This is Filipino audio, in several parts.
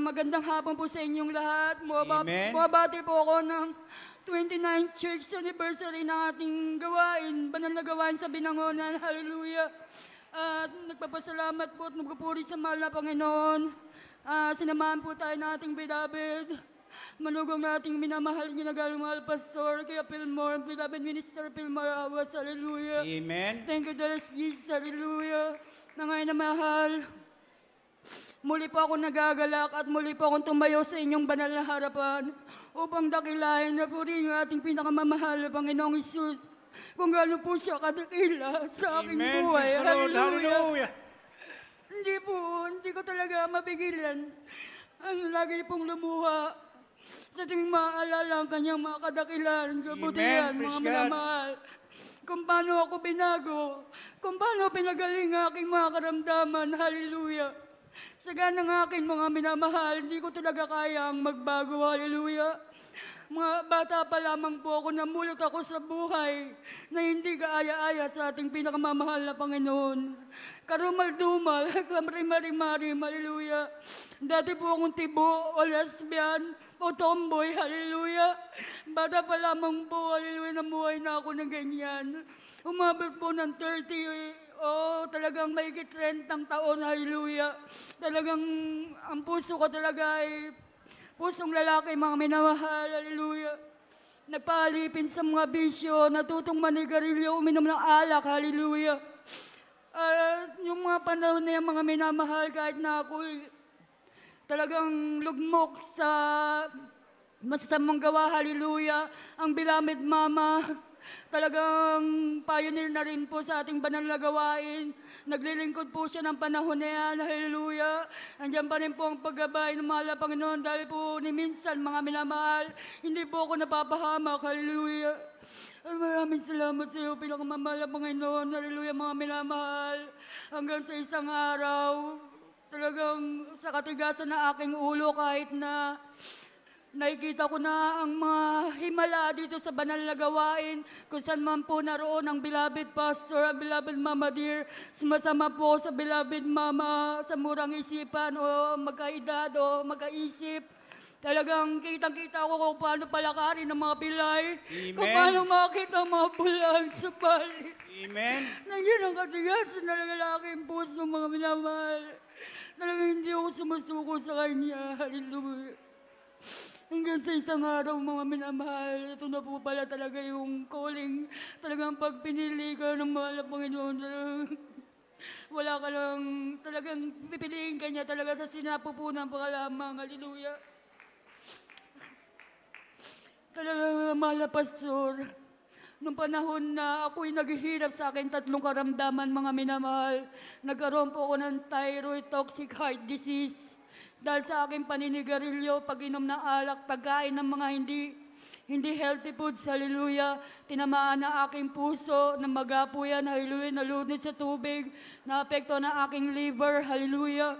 Magandang hapon po sa inyong lahat. Amen. Bumabati po ako ng 29th Church Anniversary ng ating gawain, banal na gawain sa Binangonan. Hallelujah. At nagpapasalamat po at nagpupuri sa mahal na Panginoon. Sinamahan po tayo ng ating beloved. Manugong nating minamahal, ginagalong mahal Pastor, kaya Pilmore, beloved Minister Pilmore Awas. Hallelujah. Amen. Thank you, dear Jesus. Hallelujah. Na ngayon na mahal. Muli po ako nagagalak at muli po akong tumayo sa inyong banal na harapan upang dakilain na purihin yung ating pinakamamahal na Panginoong Isus kung gaano po siya kadakila sa aking Amen. buhay. Praise the Lord. Hallelujah. Hallelujah. Hindi ko talaga mapigilan ang lagi pong lumuha sa tuwing maaalala ang kanyang mga kadakilan, kabutihan, Amen. mga Praise God. minamahal. Kung paano ako binago, kung paano pinagaling ang aking mga karamdaman. Hallelujah. Saga ng aking mga minamahal, hindi ko talaga kayang magbago. Hallelujah. Mga bata pa lamang po ako, namulot ako sa buhay na hindi kaaya-aya sa ating pinakamamahal na Panginoon. Karumal-dumal, kamari-mari-mari, hallelujah. Dati po akong tibo o lesbian o tomboy, hallelujah. Bata pa lamang po, hallelujah, namuhay na ako ng ganyan. Umabot po ng 30, talagang mahigit 30 taon, hallelujah. Talagang ang puso ko talaga ay pusong lalaki, mga minamahal, hallelujah. Nagpalipin sa mga bisyo, natutong manigarilyo, uminom ng alak, hallelujah. Yung mga panahon na yung mga minamahal, kahit na ako talagang lugmok sa masasamang gawa, hallelujah. Ang bilamid mama, talagang pioneer na rin po sa ating banal na gawain. Naglilingkod po siya ng panahon na yan, hallelujah. Andiyan pa rin po ang paggabay ng mahal na Panginoon dahil po ni minsan, mga minamahal, hindi po ako napapahamak, hallelujah. Maraming salamat sa iyo, pinakamamahal na Panginoon, hallelujah, mga minamahal. Hanggang sa isang araw, talagang sa katigasan ng aking ulo kahit na nakikita ko na ang mga himala dito sa banal na gawain, kung saan man po naroon ang beloved pastor, ang beloved mama dear, sumasama po sa beloved mama sa murang isipan o magkaedad o magkaisip. Talagang kitang-kita ko kung paano palakarin ng mga pilay, Amen. kung paano makita ang mga bulag sa palit. Amen. Nandiyan ang katigasan na lalaking puso, mga minamahal. Talagang hindi ako sumusuko sa kanya, hallelujah. Hanggang sa isang araw, mga minamahal, ito na po pala talaga yung calling. Talagang pag pinili ka ng mahal na Panginoon, wala ka lang, talagang pipiliin ka niya talaga sa sinapupunan pa ka lamang. Hallelujah. Talagang mahal na pastor, nung panahon na ako'y naghihirap sa akin 3 karamdaman, mga minamahal, nagkaroon po ako ng thyroid toxic heart disease. Dahil sa aking paninigarilyo, pag-inom ng alak, pagkain ng mga hindi healthy foods, hallelujah. Tinamaan na aking puso, na magapo yan, hallelujah. Nalunod sa tubig, naapekto na aking liver, hallelujah.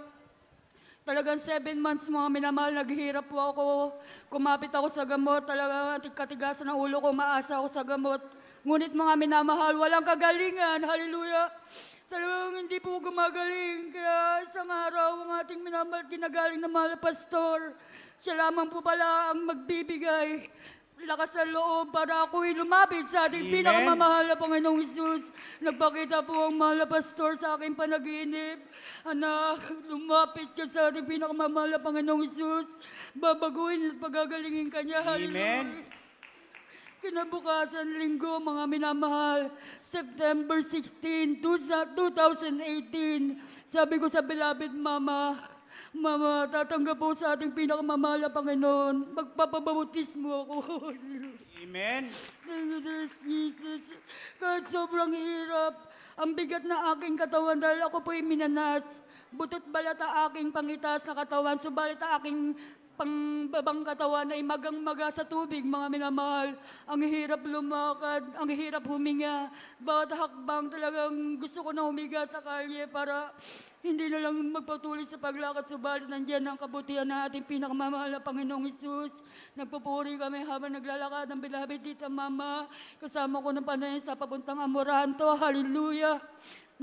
Talagang 7 months, mga minamahal, naghihirap po ako. Kumapit ako sa gamot, talagang katigasan ng ulo ko, maasa ako sa gamot. Ngunit mga minamahal, walang kagalingan, hallelujah. Talagang hindi po gumagaling. Kaya isang araw, ang ating minamahal, ginagaling na mahal na pastor. Siya lamang po pala ang magbibigay lakas ng loob para ako'y lumapit sa ating Amen. pinakamamahal na Panginoong Isus. Nagpakita po ang mahal na pastor sa aking panaginip. Anak, lumapit ka sa ating pinakamamahal na Panginoong Isus. Babaguhin at pagagalingin ka niya. Hallelujah. Amen. Kinabukasan linggo, mga minamahal, September 16, 2018, sabi ko sa beloved mama, Mama, tatanggap po sa ating pinakamamahal na Panginoon, magpapabautismo ako. Amen. Thank you, dear Jesus. Kahit sobrang hirap, ang bigat na aking katawan dahil ako po'y minanas. Butot balat ang aking pangitas na katawan, subalit ang aking pangbabang katawan ay magang-maga sa tubig, mga minamahal. Ang hirap lumakad, ang hirap huminga. Bawat hakbang talagang gusto ko na humiga sa kalye para hindi na lang magpatuloy sa paglakad. Subalit nandiyan ang kabutihan na ating pinakamamahal na Panginoong Isus. Nagpupuri kami habang naglalakad ng beloved dito, Mama. Kasama ko ng panay sa papuntang Amoranto. Hallelujah.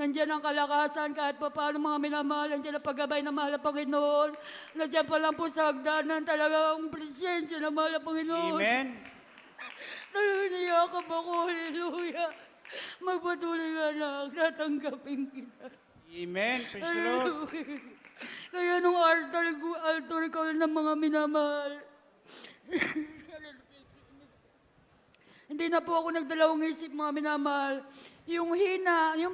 Nandiyan ang kalakasan kahit pa paano mga minamahal. Nandiyan ang paggabay na mahal na Panginoon. Nandiyan pa lang po sa hagdanan talagang presensya na mahal na Panginoon. Amen. Nanginiyakap ako, hallelujah. Magpatuloy ka na, tatanggapin kita. Amen. Praise the Lord. Hallelujah. Kaya nung altar call ng mga minamahal, hindi na po ako nagdalawang isip mga minamahal. Yung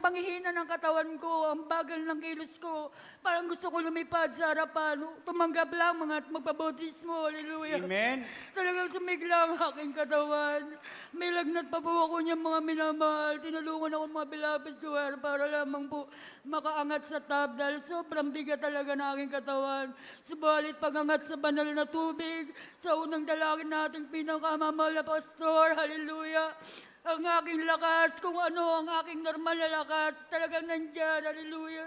panghihina ng katawan ko, ang bagal ng kilos ko, parang gusto ko lumipad sa harapan. Tumanggap lang mga magpabautismo, hallelujah. Amen. Talagang sumigla ang aking katawan. May lagnat pa po ako niyang mga minamahal. Tinulungan ako mga beloved ko para lamang po makaangat sa tab dahil sobrang bigat talaga ng aking katawan. Subalit pagangat sa banal na tubig, sa unang dalangin nating pinakamamahal na pastor, hallelujah. Ang aking lakas, kung ano ang aking normal na lakas, talagang nandyan, hallelujah.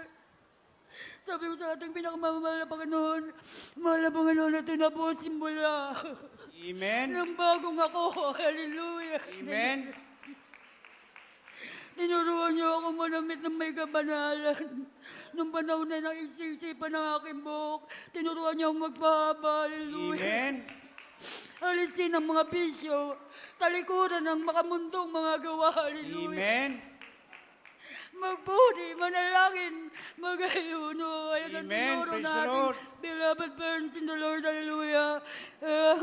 Sabi ko sa ating pinakamamahal na Panginoon, mahal na Panginoon, ito na po simula. Amen. Nang bagong ako, hallelujah. Amen. Tinuruan niyo ako manamit ng may kabanalan. Nung panahon na ng isisipan ng aking buhok, tinuruan niyo akong magpahaba, hallelujah. Amen. Alisin ang mga bisyo, talikuran ng makamundong mga gawa, hallelujah. Amen. Mabuti, manalangin, magayuno. Ayan ang Amen. tinuro Praise the natin, Lord. beloved parents in the Lord, hallelujah.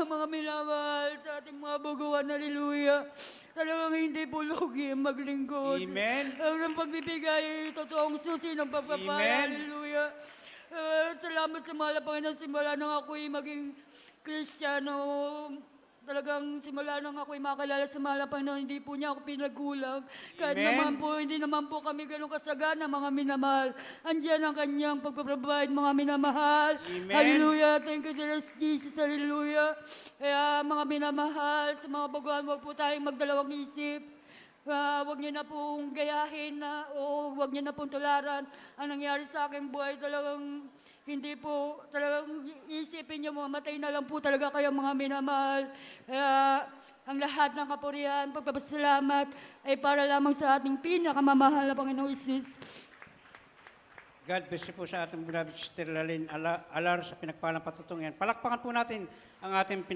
Mga minamahal sa ating mga baguhan, hallelujah. Talagang hindi po lugi ang maglingkod. Amen. Ang pagbibigay, totoong susi ng pagpapala, Amen. hallelujah. Salamat sa mahal na Panginoon, simula nang ako'y maging Kristiyano. Talagang simula nang ako'y makakilala sa mahal na Panginoon, hindi po niya ako pinagkulang. Kahit Amen. naman po, hindi naman po kami ganun kasagana, mga minamahal. Andiyan ang kanyang pagpaprovide, mga minamahal. Amen. Hallelujah. Thank you, dearest Jesus. Hallelujah. Kaya mga minamahal, sa mga baguhan, huwag po tayong magdalawang isip. Huwag niyo na pong gayahin o huwag niyo na pong tularan. Ang nangyari sa aking buhay talagang hindi po, talagang isipin niyo, mamatay na lang po talaga kayo mga minamahal. Kaya ang lahat ng kapurihan, pagpapasalamat ay para lamang sa ating pinakamamahal na Panginoong Isus. God bless you po sa ating beloved Sister Lalyn Alar sa pinagpalang patutungan. Palakpakan po natin ang ating